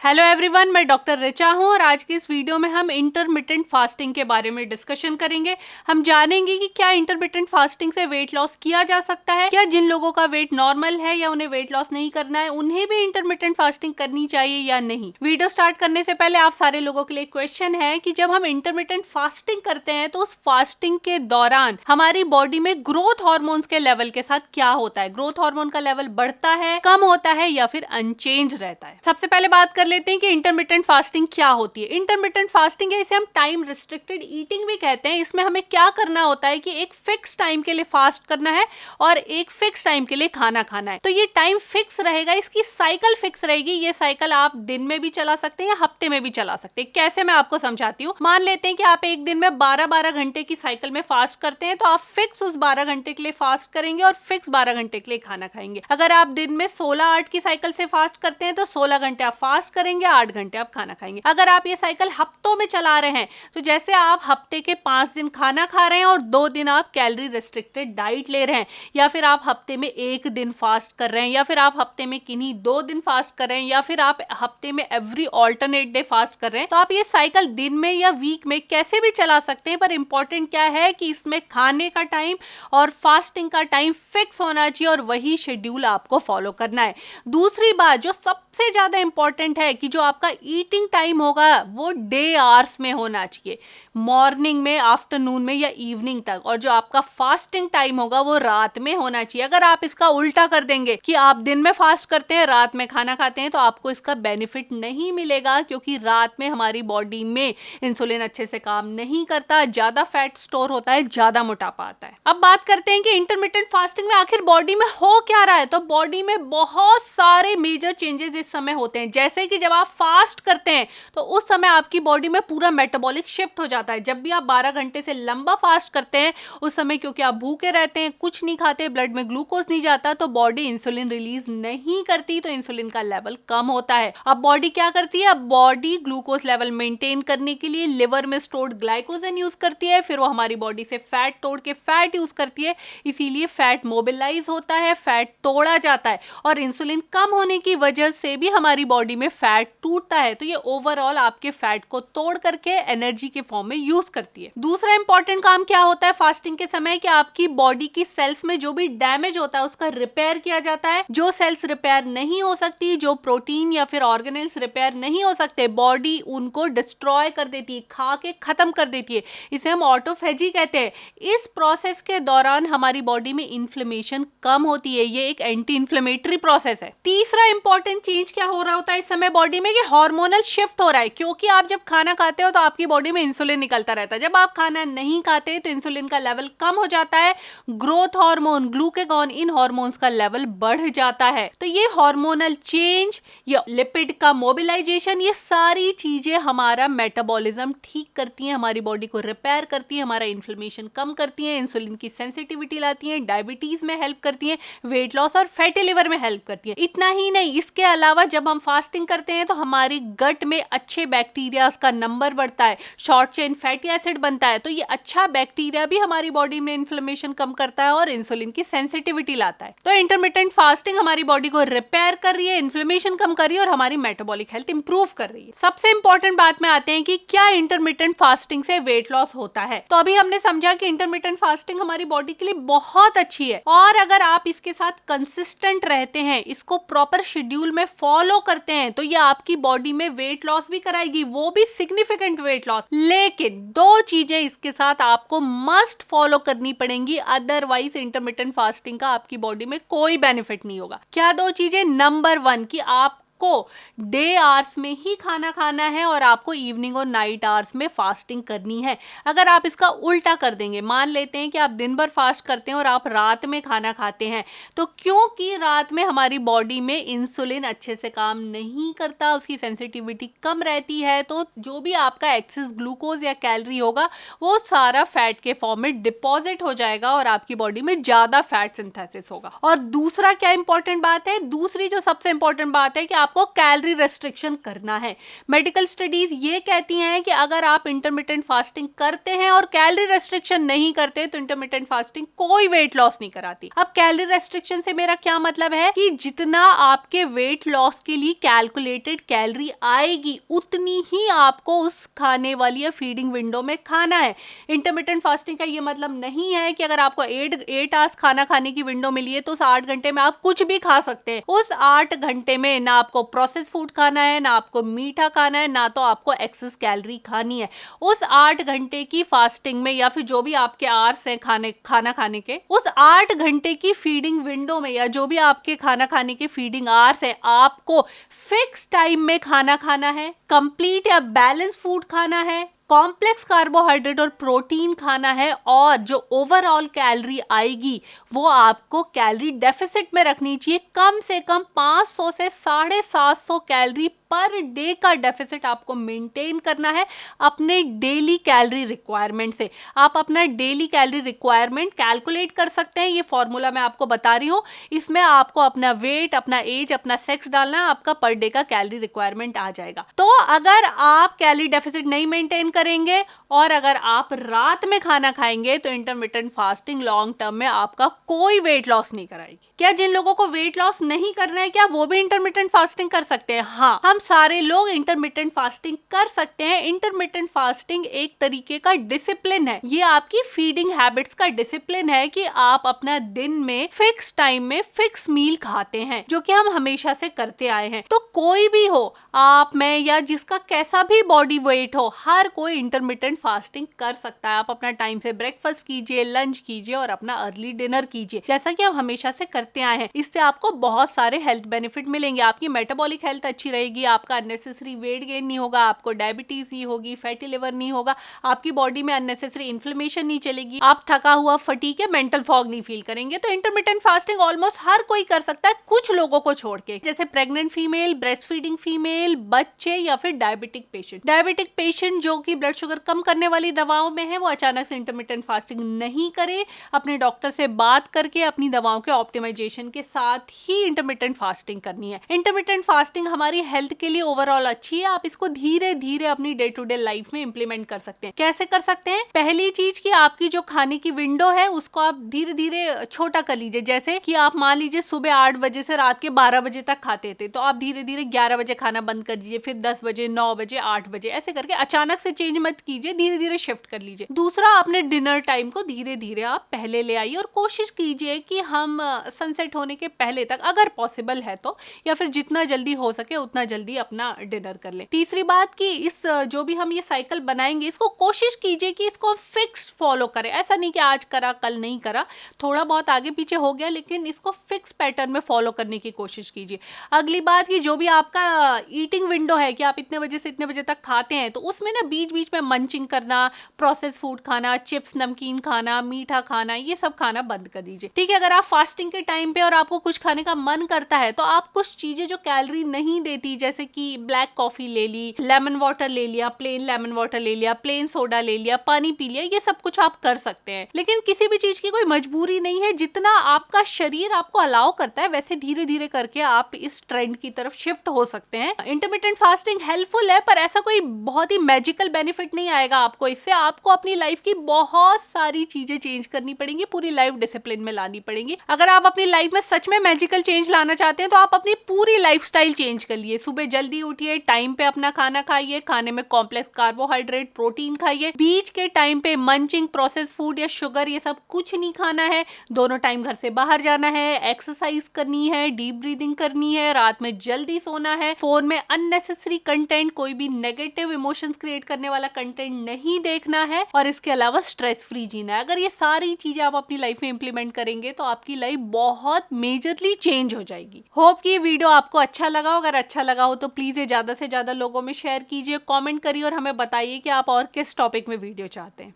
Hello everyone, मैं doctor Richa हूँ और आज की इस वीडियो में हम इंटरमिटेंट फास्टिंग के बारे में डिस्कशन करेंगे। हम जानेंगे कि क्या इंटरमिटेंट फास्टिंग से वेट लॉस किया जा सकता है, क्या जिन लोगों का वेट नॉर्मल है या उन्हें वेट लॉस नहीं करना है उन्हें भी इंटरमिटेंट फास्टिंग करनी चाहिए या नहीं। वीडियो स्टार्ट करने से पहले आप सारे लोगों के लिए क्वेश्चन है कि जब हम इंटरमिटेंट फास्टिंग करते हैं तो उस फास्टिंग के दौरान हमारी बॉडी में ग्रोथ हार्मोन्स के लेवल के साथ क्या होता है। ग्रोथ हार्मोन का लेवल बढ़ता है, कम होता है या फिर अनचेंज रहता है। सबसे पहले बात कर लेते हैं कि इंटरमिटेंट फास्टिंग क्या होती है। इंटरमिटेंट फास्टिंग है, इसे हम टाइम रिस्ट्रिक्टेड ईटिंग भी कहते हैं। इसमें हमें क्या करना होता है कि एक फिक्स टाइम के लिए फास्ट करना है और एक फिक्स टाइम के लिए खाना खाना है। तो ये टाइम फिक्स रहेगा, इसकी साइकिल फिक्स रहेगी। ये साइकिल आप दिन में भी चला सकते हैं या हफ्ते में भी चला सकते हैं। कैसे, मैं आपको समझाती हूँ। मान लेते हैं कि आप एक दिन में 12-12 घंटे की साइकिल में फास्ट करते हैं, तो आप फिक्स उस 12 घंटे के लिए फास्ट करेंगे और फिक्स 12 घंटे के लिए खाना खाएंगे। अगर आप दिन में 16-8 की साइकिल से फास्ट करते हैं तो 16 घंटे आप फास्ट करेंगे, 8 घंटे आप खाना खाएंगे। अगर आप ये साइकिल हफ्तों में चला रहे हैं तो जैसे आप हफ्ते के 5 दिन खाना खा रहे हैं और 2 दिन आप कैलोरी रिस्ट्रिक्टेड डाइट ले रहे हैं, या फिर आप हफ्ते में 1 दिन फास्ट कर रहे हैं, या फिर आप हफ्ते में किन्हीं 2 दिन फास्ट कर रहे हैं, या फिर आप हफ्ते में एवरी ऑल्टरनेट डे फास्ट कर रहे हैं, तो आप ये साइकिल दिन में या वीक में कैसे भी चला सकते हैं। पर इंपॉर्टेंट क्या है कि इसमें खाने का टाइम और फास्टिंग का टाइम फिक्स होना चाहिए और वही शेड्यूल आपको फॉलो करना है। दूसरी बात जो सबसे ज्यादा इंपॉर्टेंट है कि जो आपका ईटिंग टाइम होगा वो डे आवर्स में होना चाहिए, मॉर्निंग में, आफ्टरनून में या इवनिंग तक। और जो आपका फास्टिंग टाइम होगा वो रात में होना चाहिए। अगर आप इसका उल्टा कर देंगे कि आप दिन में फास्ट करते हैं, रात में खाना खाते हैं, तो आपको इसका बेनिफिट नहीं मिलेगा, क्योंकि रात में हमारी बॉडी में इंसुलिन अच्छे से काम नहीं करता, ज्यादा फैट स्टोर होता है, ज्यादा मोटापा आता है। अब बात करते हैं कि इंटरमिटेंट फास्टिंग में आखिर बॉडी में हो क्या रहा है। तो बॉडी में बहुत सारे मेजर चेंजेस इस समय होते हैं। जैसे कि जब आप फास्ट करते हैं तो उस समय आपकी बॉडी में पूरा मेटाबॉलिक शिफ्ट हो जाता है। जब भी आप 12 घंटे से लंबा फास्ट करते हैं उस समय क्योंकि आप भूखे रहते हैं, कुछ नहीं खाते, ब्लड में ग्लूकोज नहीं जाता, तो बॉडी इंसुलिन रिलीज नहीं करती, तो इंसुलिन का लेवल कम होता है। अब बॉडी क्या करती है, अब बॉडी ग्लूकोज लेवल मेंटेन करने के लिए लिवर में स्टोर्ड ग्लाइकोजन यूज करती है, फिर वो हमारी बॉडी से फैट तोड़ के फैट यूज करती है। इसीलिए फैट मोबिलाइज होता है, फैट तोड़ा जाता है, और इंसुलिन कम होने की वजह से भी हमारी बॉडी में फैट टूटता है। तो ये ओवरऑल आपके फैट को तोड़ करके एनर्जी के फॉर्म में यूज करती है। दूसरा इंपॉर्टेंट काम क्या होता है फास्टिंग के समय, कि आपकी बॉडी की सेल्स में जो भी डैमेज होता है उसका रिपेयर किया जाता है। जो सेल्स रिपेयर नहीं हो सकती, जो प्रोटीन या फिर ऑर्गेनेल्स रिपेयर नहीं हो सकते, बॉडी उनको डिस्ट्रॉय कर देती है, खा के खत्म कर देती है। इसे हम ऑटोफेजी कहते हैं। इस प्रोसेस के दौरान हमारी बॉडी में इन्फ्लेमेशन कम होती है। ये एक एंटी इन्फ्लेमेटरी प्रोसेस है। तीसरा इंपॉर्टेंट चेंज क्या हो रहा होता है इस समय बॉडी में, कि हार्मोनल शिफ्ट हो रहा है। क्योंकि आप जब खाना खाते हो तो आपकी बॉडी में इंसुलिन निकलता रहता है। जब आप खाना नहीं खाते तो इंसुलिन का लेवल कम हो जाता है, ग्रोथ हार्मोन, ग्लूकेगॉन, इन हार्मोन्स का लेवल बढ़ जाता है। तो ये हार्मोनल चेंज, ये लिपिड का मोबिलाइजेशन, ये सारी चीजें हमारा मेटाबॉलिज्म ठीक करती हैं, हमारी बॉडी को रिपेयर करती है, हमारा इन्फ्लेमेशन कम करती है, इंसुलिन की सेंसिटिविटी लाती है, डायबिटीज में हेल्प करती है, वेट लॉस और फैटी लिवर में हेल्प करती है। इतना ही नहीं, इसके अलावा जब हम फास्टिंग करते हैं तो हमारी गट में अच्छे बैक्टीरिया का नंबर बढ़ता है, शॉर्ट चेन फैटी एसिड बनता है। तो ये अच्छा बैक्टीरिया भी हमारी बॉडी में इन्फ्लेमेशन कम करता है और इंसुलिन की सेंसिटिविटी लाता है। तो इंटरमिटेंट फास्टिंग हमारी बॉडी को रिपेयर कर रही है, इन्फ्लेमेशन कम कर रही है और हमारी मेटाबॉलिक हेल्थ इंप्रूव कर रही है। सबसे इंपॉर्टेंट बात में आते हैं कि क्या इंटरमिटेंट फास्टिंग से वेट लॉस होता है। तो अभी हमने समझा कि इंटरमिटेंट फास्टिंग हमारी बॉडी के लिए बहुत अच्छी है, और अगर आप इसके साथ कंसिस्टेंट रहते हैं, इसको प्रॉपर शेड्यूल में फॉलो करते हैं, तो ये आपकी बॉडी में वेट लॉस भी कराएगी, वो भी सिग्निफिकेंट वेट लॉस। लेकिन 2 चीजें इसके साथ आपको मस्ट फॉलो करनी पड़ेंगी, अदरवाइज इंटरमिटेंट फास्टिंग का आपकी बॉडी में कोई बेनिफिट नहीं होगा। क्या 2 चीजें? नंबर 1 कि आप को डे आवर्स में ही खाना खाना है और आपको इवनिंग और नाइट आवर्स में फास्टिंग करनी है। अगर आप इसका उल्टा कर देंगे, मान लेते हैं कि आप दिन भर फास्ट करते हैं और आप रात में खाना खाते हैं, तो क्योंकि रात में हमारी बॉडी में इंसुलिन अच्छे से काम नहीं करता, उसकी सेंसिटिविटी कम रहती है, तो जो भी आपका एक्सेस ग्लूकोज या कैलोरी होगा वो सारा फैट के फॉर्म में डिपॉजिट हो जाएगा और आपकी बॉडी में ज्यादा फैट सिंथेसिस होगा। और दूसरा क्या इंपॉर्टेंट बात है, दूसरी जो सबसे इंपॉर्टेंट बात है कि आपको कैलोरी रेस्ट्रिक्शन करना है। मेडिकल स्टडीज ये कहती हैं कि अगर आप इंटरमिटेंट फास्टिंग करते हैं और कैलोरी रेस्ट्रिक्शन नहीं करते तो इंटरमिटेंट फास्टिंग कोई वेट लॉस नहीं कराती। अब कैलोरी रेस्ट्रिक्शन से मेरा क्या मतलब है कि जितना आपके वेट लॉस के लिए कैलकुलेटेड कैलोरी आएगी उतनी ही आपको उस खाने वाली या फीडिंग विंडो में खाना है। इंटरमिटेंट फास्टिंग का ये मतलब नहीं है कि अगर आपको 8 आवर्स खाना खाने की विंडो मिली है तो उस 8 घंटे में आप कुछ भी खा सकते हैं। उस 8 घंटे में ना आपको प्रोसेस फूड खाना है, ना आपको मीठा खाना है, ना तो आपको एक्सेस कैलोरी खानी है। उस 8 घंटे की फास्टिंग में या फिर जो भी आपके आवर्स हैं खाना खाने के, उस 8 घंटे की फीडिंग विंडो में या जो भी आपके खाना खाने के फीडिंग आवर्स है, आपको फिक्स टाइम में खाना खाना है, कंप्लीट या बैलेंस फूड खाना है, कॉम्प्लेक्स कार्बोहाइड्रेट और प्रोटीन खाना है, और जो ओवरऑल कैलोरी आएगी वो आपको कैलोरी डेफिसिट में रखनी चाहिए। कम से कम 500 से 750 कैलोरी पर डे का डेफिसिट आपको मेंटेन करना है अपने डेली कैलोरी रिक्वायरमेंट से। आप अपना डेली कैलोरी रिक्वायरमेंट कैलकुलेट कर सकते हैं। ये फॉर्मूला मैं आपको बता रही हूँ, इसमें आपको अपना वेट, अपना एज, अपना सेक्स डालना है, आपका पर डे का कैलोरी रिक्वायरमेंट आ जाएगा। तो अगर आप कैलोरी डेफिसिट नहीं मेंटेन करेंगे और अगर आप रात में खाना खाएंगे तो इंटरमिटेंट फास्टिंग लॉन्ग टर्म में आपका कोई वेट लॉस नहीं कराएगी। क्या जिन लोगों को वेट लॉस नहीं करना है क्या वो भी इंटरमिटेंट फास्टिंग कर सकते हैं? हाँ, हम सारे लोग इंटरमिटेंट फास्टिंग कर सकते हैं। इंटरमिटेंट फास्टिंग एक तरीके का डिसिप्लिन है। ये आपकी फीडिंग हैबिट्स का डिसिप्लिन है कि आप अपना दिन में फिक्स टाइम में फिक्स मील खाते हैं, जो कि हम हमेशा से करते आए हैं। तो कोई भी हो, आप, मैं या जिसका कैसा भी बॉडी वेट हो, हर कोई इंटरमिटेंट फास्टिंग कर सकता है। आप अपना टाइम से ब्रेकफास्ट कीजिए, लंच कीजिए और अपना अर्ली डिनर कीजिए, जैसा कि आप हमेशा से करते आए हैं। इससे आपको बहुत सारे हेल्थ बेनिफिट मिलेंगे। आपकी मेटाबॉलिक हेल्थ अच्छी रहेगी, आपका अननेसेसरी वेट गेन नहीं होगा, आपको डायबिटीज नहीं होगी, फैटी लिवर नहीं होगा, आपकी बॉडी में अननेसेसरी इन्फ्लेमेशन नहीं चलेगी, आप थका हुआ, फटीग या मेंटल फॉग नहीं फील करेंगे। तो इंटरमिटेंट फास्टिंग ऑलमोस्ट हर कोई कर सकता है, कुछ लोगों को छोड़ के, जैसे pregnant female, breast feeding female, बच्चे या फिर डायबिटिक पेशेंट। डायबिटिक पेशेंट जो कि ब्लड शुगर कम करने वाली दवाओं में है, वो अचानक से इंटरमिटेंट फास्टिंग नहीं करे, अपने डॉक्टर से बात करके अपनी दवाओं के ऑप्टिमाइजेशन के साथ ही इंटरमिटेंट फास्टिंग करनी है। इंटरमिटेंट फास्टिंग हमारी हेल्थ के लिए ओवरऑल अच्छी है। आप इसको धीरे धीरे अपनी डे टू डे लाइफ में इंप्लीमेंट कर सकते हैं। कैसे कर सकते हैं? पहली चीज कि आपकी जो खाने की विंडो है उसको आप धीरे धीरे छोटा कर लीजिए। जैसे कि आप मान लीजिए सुबह 8 बजे से रात के 12 बजे तक खाते थे, तो आप धीरे धीरे 11 बजे खाना बंद कर दीजिए, फिर 10 बजे, 9 बजे, 8 बजे, ऐसे करके अचानक से चेंज मत कीजिए, धीरे धीरे शिफ्ट कर लीजिए। दूसरा, अपने डिनर टाइम को धीरे धीरे आप पहले ले आइए और कोशिश कीजिए कि हम सनसेट होने के पहले तक, अगर पॉसिबल है तो, या फिर जितना जल्दी हो सके उतना जल्दी अपना डिनर कर ले। तीसरी बात कि इस जो भी हम ये साइकिल बनाएंगे, इसको कोशिश कीजिए कि इसको फिक्स फॉलो करें। ऐसा नहीं कि आज करा कल नहीं करा, थोड़ा बहुत आगे पीछे हो गया, लेकिन इसको फिक्स पैटर्न में फॉलो करने की कोशिश कीजिए। अगली बात कि जो भी आपका ईटिंग विंडो है कि आप इतने बजे से इतने बजे तक खाते हैं, तो उसमें ना बीच बीच में मंचिंग करना, प्रोसेस फूड खाना, चिप्स, नमकीन खाना, मीठा खाना, ये सब खाना बंद कर दीजिए। ठीक है, अगर आप फास्टिंग के टाइम पे और आपको कुछ खाने का मन करता है तो आप कुछ चीजें जो कैलोरी नहीं देती, जैसे कि ब्लैक कॉफी ले ली, लेमन वाटर ले लिया, प्लेन लेमन वाटर ले लिया, प्लेन सोडा ले लिया, पानी पी लिया, ये सब कुछ आप कर सकते हैं। लेकिन किसी भी चीज की कोई मजबूरी नहीं है। जितना आपका शरीर आपको अलाउ करता है वैसे धीरे धीरे करके आप इस ट्रेंड की तरफ शिफ्ट हो सकते हैं। इंटरमिटेंट फास्टिंग हेल्पफुल है, पर ऐसा कोई बहुत ही मैजिकल बेनिफिट नहीं आएगा आपको इससे। आपको अपनी लाइफ की बहुत सारी चीजें चेंज करनी पड़ेंगी, पूरी लाइफ डिसिप्लिन में लानी पड़ेगी। अगर आप अपनी लाइफ में सच में मैजिकल चेंज लाना चाहते हैं तो आप अपनी पूरी लाइफस्टाइल चेंज कर लिए। सुबह जल्दी उठिए, टाइम पे अपना खाना खाइए, खाने में कॉम्प्लेक्स कार्बोहाइड्रेट, प्रोटीन खाइए, बीच के टाइम पे मंचिंग, प्रोसेस फूड या शुगर, ये सब कुछ नहीं खाना है। दोनों टाइम घर से बाहर जाना है, एक्सरसाइज करनी है, डीप ब्रीदिंग करनी है, रात में जल्दी सोना है, फोन में अननेसेसरी कंटेंट, कोई भी नेगेटिव इमोशंस क्रिएट करने वाला कंटेंट नहीं देखना है, और इसके अलावा स्ट्रेस फ्री जीना है। अगर ये सारी चीजें आप अपनी लाइफ में इंप्लीमेंट करेंगे तो आपकी लाइफ बहुत मेजरली चेंज हो जाएगी। होप कि ये वीडियो आपको अच्छा लगा हो। अगर अच्छा लगा हो तो प्लीज ये ज्यादा से ज्यादा लोगों में शेयर कीजिए, कमेंट करिए और हमें बताइए कि आप और किस टॉपिक में वीडियो चाहते हैं।